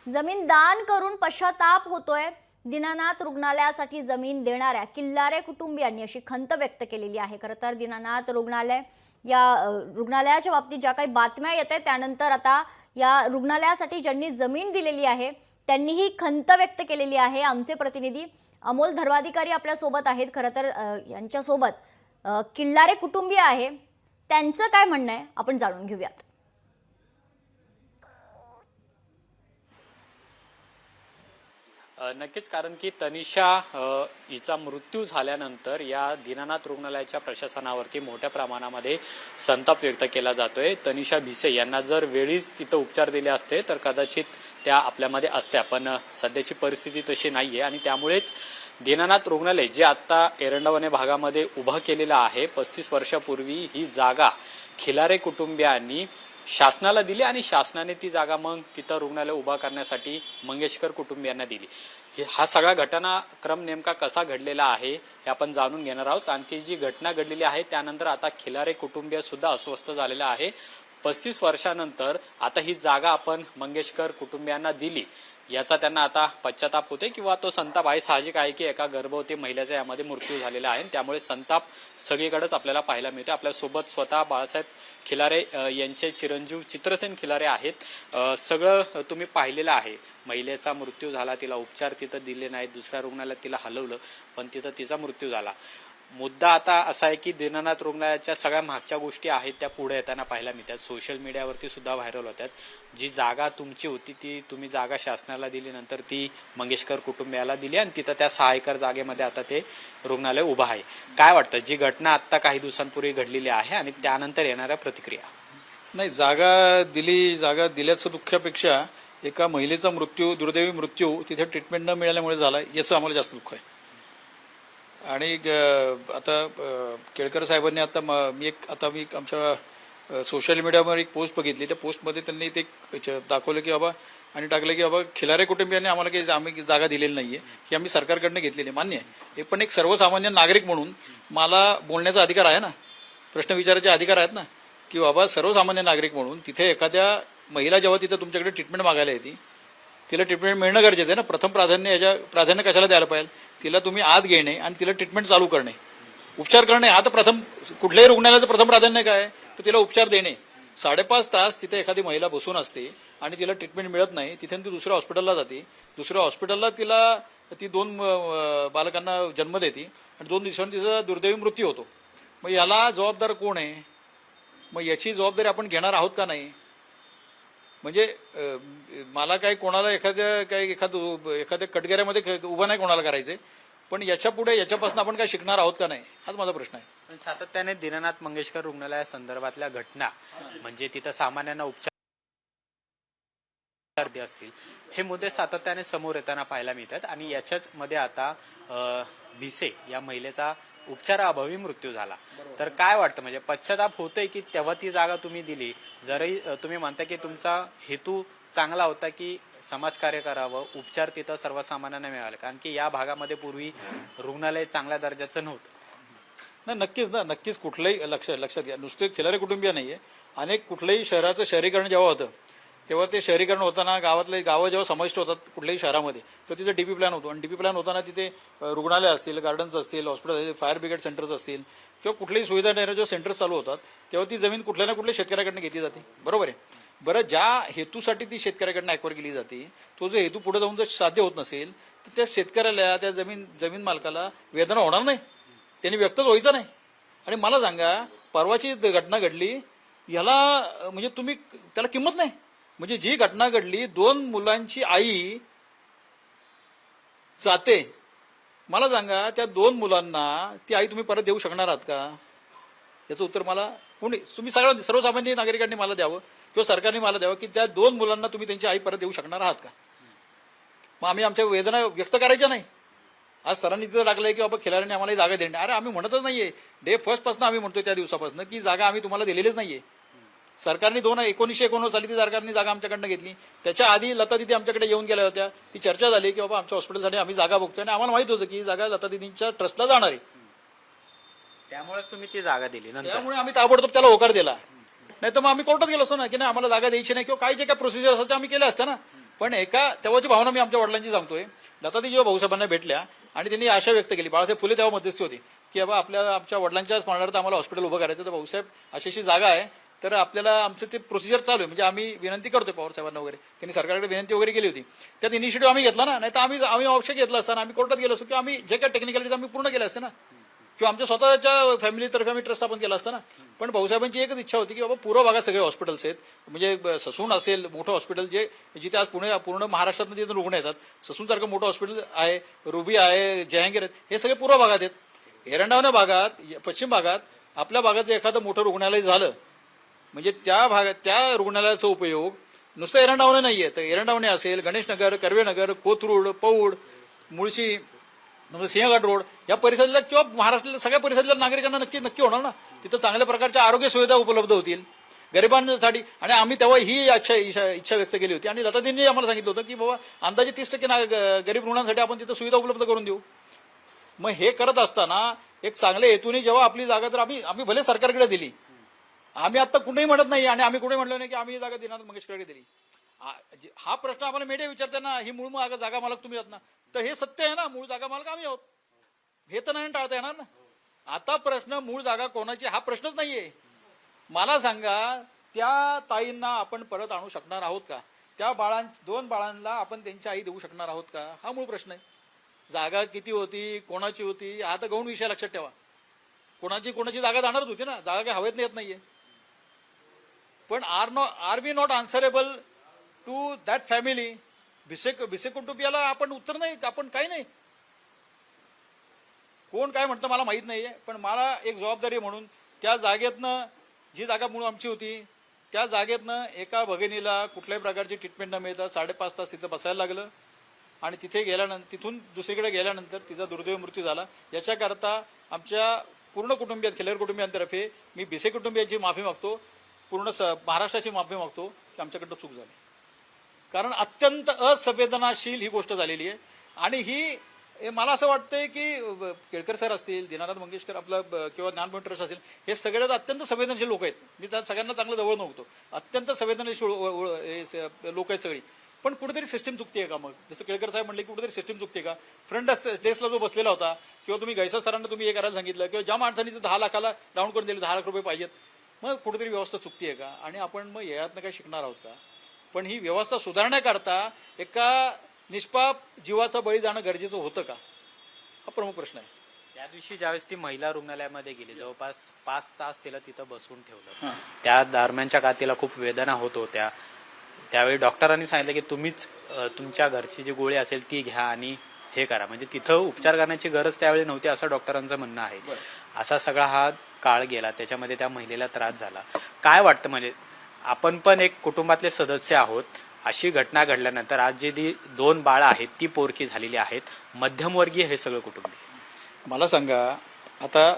जमीन दान करून पश्चाताप होतोय। दीनानाथ रुग्णालयासाठी जमीन देणाऱ्या किल्लारे कुटुंबियांनी अशी खंत व्यक्त केलेली आहे। खरं तर दीनानाथ रुग्णालय या रुग्णालयाच्या बाबतीत ज्या काही बातम्या येत आहेत त्यानंतर आता या रुग्णालयासाठी ज्यांनी जमीन दिलेली आहे त्यांनी ही खंत व्यक्त केलेली आहे। आमचे प्रतिनिधी अमोल धर्वाधिकारी आपल्या सोबत आहेत। खरं तर यांच्या सोबत किल्लारे कुटुंबीय आहे, त्यांचं काय म्हणणं आहे आपण जाणून घेऊयात। नक्कीच, कारण की तनिषा हिचा मृत्यू झाल्यानंतर या दीनानाथ रुग्णालयाच्या प्रशासनावरती मोठ्या प्रमाणामध्ये संताप व्यक्त केला जातोय। तनिषा भिसे यांना जर वेळीच तिथं उपचार दिले असते तर कदाचित त्या आपल्यामध्ये असत्या, पण सध्याची परिस्थिती तशी नाहीये आणि त्यामुळेच दीनानाथ रुग्णालय जे आता एरंडवणे भागामध्ये उभं केलेलं आहे, 35 वर्षापूर्वी ही जागा खिलारे कुटुंबियांनी शासनाला दिली आणि शासनाने ती जागा मग तिथं रुग्णालय उभा करण्यासाठी मंगेशकर कुटुंबियांना दिली। हा सगळा घटनाक्रम नेमका कसा घडलेला आहे हे आपण जाणून घेणार आहोत, कारण की जी घटना घडलेली आहे त्यानंतर आता खिलारे कुटुंबीय सुद्धा अस्वस्थ झालेला आहे। 35 वर्षानंतर आता ही जागा आपण मंगेशकर कुटुंबियांना दिली याचा त्यांना आता पश्चाताप होते किंवा तो संताप आहे। साहजिक आहे की एका गर्भवती महिलेचा यामध्ये मृत्यू झालेला आहे, त्यामुळे संताप सगळीकडेच आपल्याला पाहायला मिळते। आपल्यासोबत स्वतः बाळासाहेब खिलारे यांचे चिरंजीव चित्रसेन खिलारे आहेत। सगळं तुम्ही पाहिलेलं आहे, महिलेचा मृत्यू झाला, तिला उपचार तिथं दिले नाहीत, दुसऱ्या रुग्णालयात तिला हलवलं पण तिथं तिचा मृत्यू झाला। मुद्दा आता असा आहे की दीनानाथ रुग्णालयाच्या सगळ्या मागच्या गोष्टी आहेत त्या पुढे येताना पाहायला मिळतात, सोशल मीडियावरती सुद्धा व्हायरल होतात। जी जागा तुमची होती ती तुम्ही जागा शासनाला दिली, नंतर ती मंगेशकर कुटुंबियाला दिली आणि तिथं त्या 6 एकर जागेमध्ये आता ते रुग्णालय उभं आहे। काय वाटतं, जी घटना आता काही दिवसांपूर्वी घडलेली आहे आणि त्यानंतर येणाऱ्या प्रतिक्रिया? नाही, जागा दिल्याचं दुःखापेक्षा एका महिलेचा मृत्यू, दुर्दैवी मृत्यू तिथे ट्रीटमेंट न मिळाल्यामुळे झाला याचं आम्हाला जास्त दुःख आहे। आणि आता केळकर साहेबांनी आता मी आमच्या सोशल मीडियावर एक पोस्ट बघितली, त्या पोस्टमध्ये त्यांनी ते दाखवलं की बाबा आणि टाकलं की बाबा खिलारे कुटुंबियांनी आम्हाला काही आम्ही जागा दिलेली नाहीये, ही आम्ही सरकारकडनं घेतलेली मान्य आहे, पण एक सर्वसामान्य नागरिक म्हणून मला बोलण्याचा अधिकार आहे ना, प्रश्न विचारायचे अधिकार आहेत ना, की बाबा सर्वसामान्य नागरिक म्हणून तिथे एखाद्या महिला जेव्हा तिथं तुमच्याकडे ट्रीटमेंट मागायला येते तिला ट्रीटमेंट मिळणं गरजेचं आहे ना। प्रथम प्राधान्य कशाला द्यायला पाहिजे, तिला तुम्ही आत घेणे आणि तिला ट्रीटमेंट चालू करणे, उपचार करणे, हा तर प्रथम कुठल्याही रुग्णालयाचं प्रथम प्राधान्य काय तर तिला उपचार देणे। 5.5 तास तिथे एखादी महिला बसून असते आणि तिला ट्रीटमेंट मिळत नाही, तिथे ती दुसऱ्या हॉस्पिटलला जाते, दुसऱ्या हॉस्पिटलला ती 2 बालकांना जन्म देते आणि 2 दिवसांनी तिचा दुर्दैवी मृत्यू होतो। मग याला जबाबदार कोण आहे? मग याची जबाबदारी आपण घेणार आहोत का नाही? म्हणजे मला काय कोणाला एखाद्या कटगऱ्यामध्ये उभं नाही कोणाला करायचंय, पण याच्या पुढे याच्यापासून आपण काय शिकणार आहोत का नाही हाच माझा प्रश्न आहे। सातत्याने दीनानाथ मंगेशकर रुग्णालया संदर्भातल्या घटना म्हणजे तिथं सामान्यांना उपचार असतील हे मुद्दे सातत्याने समोर येताना पाहायला मिळतात आणि याच्याच मध्ये आता भिसे या महिलेचा उपचाराअभावी मृत्यू झाला। तर काय वाटतं, म्हणजे पश्चाताप होतोय की तेव्हा ती जागा तुम्ही दिली, जरी तुम्ही म्हणता की तुमचा हेतू चांगला होता की समाजकार्य करावं, उपचार तिथं सर्वसामान्यांना मिळाले, कारण की या भागामध्ये पूर्वी रुग्णालय चांगल्या दर्जाचं नव्हतं। नक्कीच कुठलंही लक्षात घ्या, नुसते खिलारे कुटुंबीय नाहीये, अनेक कुठल्याही शहराचं शहरीकरण जेव्हा होतं तेव्हा ते शहरीकरण होताना गावं जेव्हा समाविष्ट होतात कुठल्याही शहरामध्ये तर तिथे डीपी प्लॅन होतो आणि डीपी प्लॅन होताना तिथे रुग्णालय असतील, गार्डन्स असतील, हॉस्पिटल असतील, फायर ब्रिगेड सेंटर्स असतील किंवा कुठल्याही सुविधा देणारे जेव्हा सेंटर्स चालू होतात तेव्हा ती जमीन कुठल्या ना कुठल्या शेतकऱ्याकडनं घेतली जाते, बरोबर आहे। बरं, ज्या हेतूसाठी ती शेतकऱ्याकडनं ॲक्वायर केली जाते तो जो हेतू पुढे जाऊन जर साध्य होत नसेल तर त्या शेतकऱ्याला, त्या जमीन मालकाला वेदना होणार नाही, त्यांनी व्यक्तच व्हायचं नाही। आणि मला सांगा, परवाची घटना घडली याला म्हणजे तुम्ही त्याला किंमत नाही, म्हणजे जी घटना घडली 2 मुलांची आई जाते, मला सांगा त्या 2 मुलांना ती आई तुम्ही परत देऊ शकणार आहात का? याचं उत्तर मला तुम्ही सर्वसामान्य नागरिकांनी मला द्यावं किंवा सरकारने मला द्यावं की त्या 2 मुलांना तुम्ही त्यांची आई परत देऊ शकणार आहात का? मग आम्ही आमच्या वेदना व्यक्त करायच्या नाही। आज सरांनी तिथं टाकलंय की बाबा खिलाऱ्यांनी आम्हाला जागा देणे, अरे आम्ही म्हणतच नाहीये, डे फर्स्ट पासून आम्ही म्हणतोय त्या दिवसापासून की जागा आम्ही तुम्हाला दिलेलीच नाहीये। सरकारने 1989 साली ती सरकारने जागा आमच्याकडनं घेतली, त्याच्या आधी लता दिदी आमच्याकडे येऊन गेल्या होत्या, ती चर्चा झाली की बाबा आमच्या हॉस्पिटलसाठी आम्ही जागा बघतोय आणि आम्हाला माहित होतं की जागा लता दिदींच्या ट्रस्टला जाणार आहे, त्यामुळेच तुम्ही ती जागा दिली, त्यामुळे आम्ही ताबडतोब त्याला होकार दिला। नाही तर मग आम्ही कोर्टात गेलो असतो ना की नाही आम्हाला जागा द्यायची नाही किंवा काही जे काय प्रोसिजर असतात ते आम्ही केल्या असत्या ना, पण तेव्हाची भावना मी आमच्या वडिलांची सांगतोय. लतादी जेव्हा भाऊसाहेबांना भेटल्या आणि त्यांनी आशा व्यक्त केली, बाळासाहेब फुले तेव्हा मध्यस्थी होती, की बाबा आमच्या वडिलांच्या स्मरणार्थ आम्हाला हॉस्पिटल उभं करायचं, तर भाऊसाहेब अशी जागा आहे, तर आपल्याला आमचं ते प्रोसिजर चालू आहे, म्हणजे आम्ही विनंती करतोय पवार साहेबांना वगैरे. त्यांनी सरकारकडे विनंती वगैरे केली होती. त्यात इनिशिएटिव्ह आम्ही घेतला ना, नाही तर आम्ही आवश्यक घेतलं असताना आम्ही कोर्टात गेलो असतो, की आम्ही जे काही टेक्निकॅलिटीज आम्ही पूर्ण केले असते ना, किंवा आमच्या स्वतःच्या फॅमिलीतर्फे आम्ही ट्रस्ट स्थापन केला असता ना. पण भाऊसाहेबांची एकच इच्छा होती की बाबा पूर्व भागात सगळे हॉस्पिटल्स आहेत, म्हणजे ससून असेल मोठं हॉस्पिटल, जिथे आज पूर्ण महाराष्ट्रात तिथे रुग्ण येतात. ससूनसारखं मोठं हॉस्पिटल आहे, रुबी आहे, जहांगीर आहेत, हे सगळे पूर्व भागात आहेत. एरंडावणे भागात, पश्चिम भागात आपल्या भागात एखादं मोठं रुग्णालय झालं म्हणजे त्या रुग्णालयाचा उपयोग नुसतं एरंडावणे नाहीये, तर एरंडावणे असेल, गणेशनगर, कर्वेनगर, कोथरूड, पौड, मुळशी, सिंहगड रोड या परिसरातल्या किंवा महाराष्ट्रातल्या सगळ्या परिसरातल्या नागरिकांना नक्की होणार ना. तिथं चांगल्या प्रकारच्या आरोग्य सुविधा उपलब्ध होतील गरिबांसाठी. आणि आम्ही तेव्हा ही इच्छा व्यक्त केली होती आणि लतादींनी आम्हाला सांगितलं होतं की बाबा अंदाजे 30% गरीब रुग्णांसाठी आपण तिथं सुविधा उपलब्ध करून देऊ. मग हे करत असताना एक चांगल्या हेतूने जेव्हा आपली जागा तर आम्ही भले सरकारकडे दिली, आम्ही आता कुठेही म्हणत नाही आणि आम्ही कुठे म्हणलो नाही की आम्ही ही जागा दिनानाथ मंगेशकरकडे दिली. हा प्रश्न आम्हाला मीडिया विचारताना ही मूळ जागा मालक तुम्ही आहात ना, तर हे सत्य आहे ना, मूळ जागा मालक आम्ही आहोत, हे तर नाही टाळता येणार ना. आता प्रश्न मूळ जागा कोणाची हा प्रश्नच नाहीये. मला सांगा, त्या ताईंना आपण परत आणू शकणार आहोत का? त्या 2 बाळांना आपण त्यांची आई देऊ शकणार आहोत का? हा मूळ प्रश्न आहे. जागा किती होती, कोणाची होती, हा तर गौण विषय लक्षात ठेवा. कोणाची जागा जाणारच होती ना, जागा काही हवेत येत नाहीये. पण are we not answerable to that family? Bhise कुटुंबियाला आपण उत्तर नाही, आपण काही नाही. कोण काय म्हणतं मला माहित नाहीये, पण मला एक जबाबदारी म्हणून त्या जागेतनं, जी जागा मूळ आमची होती, त्या जागेतनं एका भगिनीला कुठल्याही प्रकारची ट्रीटमेंट न मिळता 5.5 तास तिथं बसायला लागलं आणि तिथून दुसरीकडे गेल्यानंतर तिचा दुर्दैवी मृत्यू झाला. याच्याकरता आमच्या पूर्ण खिल्लार कुटुंबियांतर्फे मी भिसे कुटुंबियांची माफी मागतो, पूर्ण महाराष्ट्राची माफी मागतो की आमच्याकडनं चूक झाली. कारण अत्यंत असंवेदनाशील ही गोष्ट झालेली आहे. आणि ही मला असं वाटतंय की केळकर सर असतील, दीनानाथ मंगेशकर किंवा ज्ञानभवन ट्रस्ट असेल, हे सगळ्यात अत्यंत संवेदनशील लोक आहेत. मी त्या सगळ्यांना चांगलं जवळ नव्हतो. अत्यंत संवेदनशील लोक आहेत सगळी. पण कुठेतरी सिस्टीम चुकतीये का? मग जसं केळकर साहेब म्हणले की कुठेतरी सिस्टीम चुकते का? फ्रंट डेस्कला जो बसलेला होता, किंवा तुम्ही गैसा सरांना तुम्ही हे करायला सांगितलं, किंवा ज्या माणसांनी 10 लाखाला राऊंड करून दिले, 10 लाख रुपये पाहिजेत, मग कुठेतरी व्यवस्था चुकतीये का? आणि आपण मग यातनं काय शिकणार आहोत का? पण ही व्यवस्था सुधारण्याकरता एका निष्पाप जीवाचा बळी जाणं गरजेचं होतं का? हा प्रमुख प्रश्न आहे. त्या दिवशी ज्यावेळेस ती महिला रुग्णालयामध्ये गेली, जवळपास 5 तास तिला तिथं बसवून ठेवलं. त्या दरम्यानच्या काळात तिला खूप वेदना होत होत्या. त्यावेळी डॉक्टरांनी सांगितलं की तुम्हीच तुमच्या घरची जी गोळी असेल ती घ्या आणि हे करा, म्हणजे तिथं उपचार करण्याची गरज त्यावेळी नव्हती असं डॉक्टरांचं म्हणणं आहे. असा सगळा हा काळ गेला, त्याच्यामध्ये त्या महिलेला त्रास झाला. काय वाटतं, म्हणजे आपण पण एक कुटुंबातले सदस्य आहोत, अशी घटना घडल्यानंतर आज जी 2 बाळं आहेत ती पोरकी झालेली आहेत, मध्यमवर्गीय हे सगळं कुटुंब. मला सांगा, आता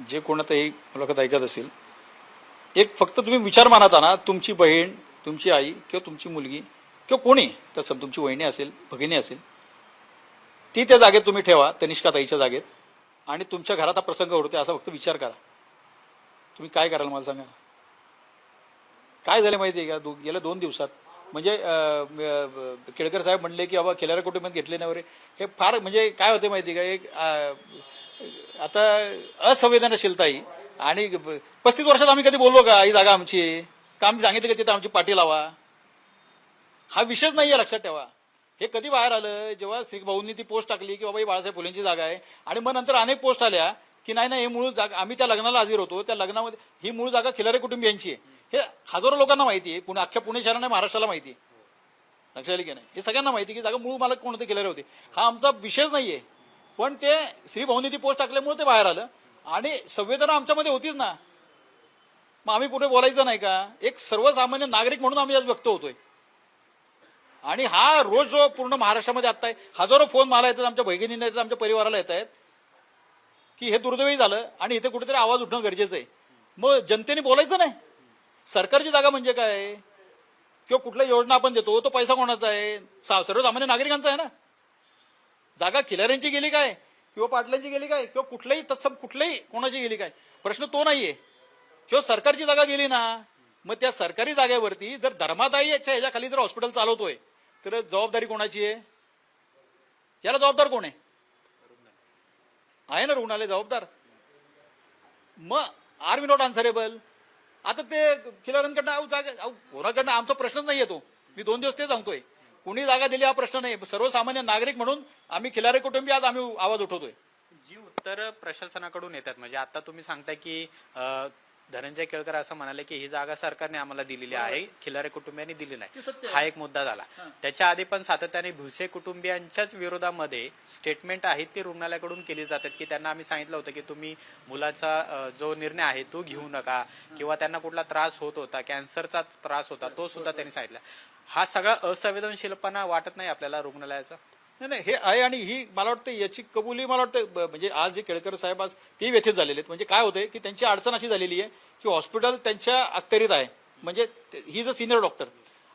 जे कोणातही मुलाखत ऐकत असेल, एक फक्त तुम्ही विचार मानता ना, तुमची बहीण, तुमची आई किंवा तुमची मुलगी किंवा कोणी, तसं तुमची वहिनी असेल, भगिनी असेल, ती त्या जागेत तुम्ही ठेवा, तनिष्काताईच्या जागेत, आणि तुमच्या घरात हा प्रसंग घडतोय असा फक्त विचार करा. तुम्ही काय कराल मला सांगा. काय झालं माहिती आहे का? गेल्या 2 दिवसात म्हणजे केळकर साहेब म्हणले की बाबा खिलारे कुटुंबात घेतले नाही वगैरे, हे फार म्हणजे काय होते माहिती आहे का? एक आता असंवेदनशीलता ही. आणि 35 वर्षात आम्ही कधी बोललो का ही जागा आमची आहे का? आम्ही सांगितलं की तिथं आमची पाठी लावा? हा विषयच नाहीये, लक्षात ठेवा. हे कधी बाहेर आलं जेव्हा श्री भाऊंनी ती पोस्ट टाकली की बाबा ही बाळासाहेब फुलेंची जागा आहे, आणि मग नंतर अनेक पोस्ट आल्या की नाही हे मूळ जागा, आम्ही त्या लग्नाला हजर होतो, त्या लग्नामध्ये ही मूळ जागा खिलारे कुटुंबियांची आहे. हे हजारो लोकांना माहिती आहे, अख्ख्या पुणे शहराने, महाराष्ट्राला माहिती आहे. लक्षात आली की नाही? हे सगळ्यांना माहिती की जागा मूळ मालक कोणते खिलारे होते. हा आमचा विषयच नाहीये. पण ते श्री भाऊंनी ती पोस्ट टाकल्यामुळे ते बाहेर आलं, आणि संवेदना आमच्यामध्ये होतीच ना. मग आम्ही पुढे बोलायचं नाही का? एक सर्वसामान्य नागरिक म्हणून आम्ही आज व्यक्त होतोय. आणि हा रोज जो पूर्ण महाराष्ट्रामध्ये आता आहे, हजारो फोन मला येतात, आमच्या भगिनींना येतात, आमच्या परिवाराला येत आहेत की हे दुर्दैवी झालं आणि इथे कुठेतरी आवाज उठणं गरजेचं आहे. मग जनतेने बोलायचं नाही. सरकारची जागा म्हणजे काय, किंवा कुठल्या योजना आपण देतो तो पैसा कोणाचा आहे? सर्वसामान्य नागरिकांचा आहे ना. जागा खिलाऱ्यांची गेली काय, किंवा पाटलांची गेली काय, किंवा कुठल्याही कोणाची गेली काय, प्रश्न तो नाहीये. किंवा सरकारची जागा गेली ना, मग त्या सरकारी जागेवरती जर धर्मादायीच्या ह्याच्या खाली जर हॉस्पिटल चालवतोय, तर जबाबदारी कोणाची आहे? याला जबाबदार कोण आहे ना रुग्णालय जबाबदार. मग आर वी नॉट आन्सरेबल. आता ते खिलाऱ्यांकडनं जागा कोणाकडनं आमचा प्रश्नच नाही येतो. मी 2 दिवस ते सांगतोय, कुणी जागा दिली हा प्रश्न नाही. सर्वसामान्य नागरिक म्हणून आम्ही खिलारे कुटुंबी आज आम्ही आवाज उठवतोय. जी उत्तर प्रशासनाकडून येतात, म्हणजे आता तुम्ही सांगताय की धनंजय केळकर असं म्हणाले की ही जागा सरकारने आम्हाला दिलेली आहे, खिलारे कुटुंबियांनी दिली नाही, हा एक मुद्दा झाला. त्याच्या आधी पण सातत्याने भुसे कुटुंबियांच्याच विरोधामध्ये स्टेटमेंट आहेत ती रुग्णालयाकडून केली जातात की त्यांना आम्ही सांगितलं होतं की तुम्ही मुलाचा जो निर्णय आहे तो घेऊ नका, किंवा त्यांना कुठला त्रास होत होता, कॅन्सरचा त्रास होता, तो सुद्धा त्यांनी सांगितला. हा सगळा असंवेदनशीलपणा वाटत नाही आपल्याला रुग्णालयाचा? नाही हे आहे. आणि ही मला वाटतं याची कबुली मला वाटतं म्हणजे आज जे केळकर साहेब आज ते व्यथित झालेले आहेत. म्हणजे काय होतंय की त्यांची अडचण अशी झालेली आहे की हॉस्पिटल त्यांच्या अखत्यारीत आहे. म्हणजे he is a senior doctor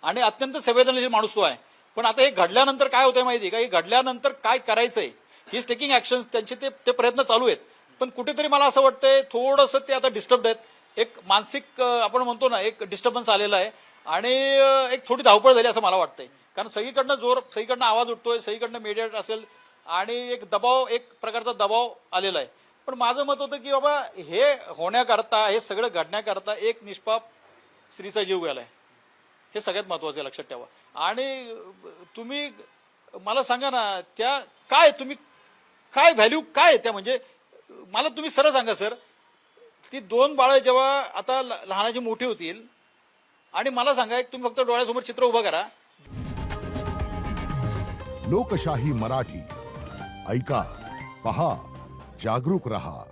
आणि अत्यंत संवेदनशील माणूस तो आहे. पण आता हे घडल्यानंतर काय होतंय माहिती का, हे घडल्यानंतर काय करायचंय ही इज टेकिंग ऍक्शन. त्यांचे ते प्रयत्न चालू आहेत. पण कुठेतरी मला असं वाटतंय थोडंसं ते आता डिस्टर्ब आहेत. एक मानसिक आपण म्हणतो ना एक डिस्टर्बन्स आलेला आहे आणि एक थोडी धावपळ झाली असं मला वाटतंय. कारण सगळीकडनं आवाज उठतोय, सगळीकडनं मीडिया असेल आणि एक प्रकारचा दबाव आलेला आहे. पण माझं मत होतं की बाबा हे होण्याकरता, हे सगळं घडण्याकरता एक निष्पाप स्त्रीचा जीव गेलाय, हे सगळ्यात महत्वाचं लक्षात ठेवा. आणि तुम्ही मला सांगा ना त्या काय व्हॅल्यू काय त्या, म्हणजे मला तुम्ही सरळ सांगा सर, ती 2 बाळं जेव्हा आता लहानाची मोठी होतील आणि मला सांगा एक तुम्ही फक्त डोळ्यासमोर चित्र उभं करा. लोकशाही मराठी ऐका, पहा, जागरूक रहा.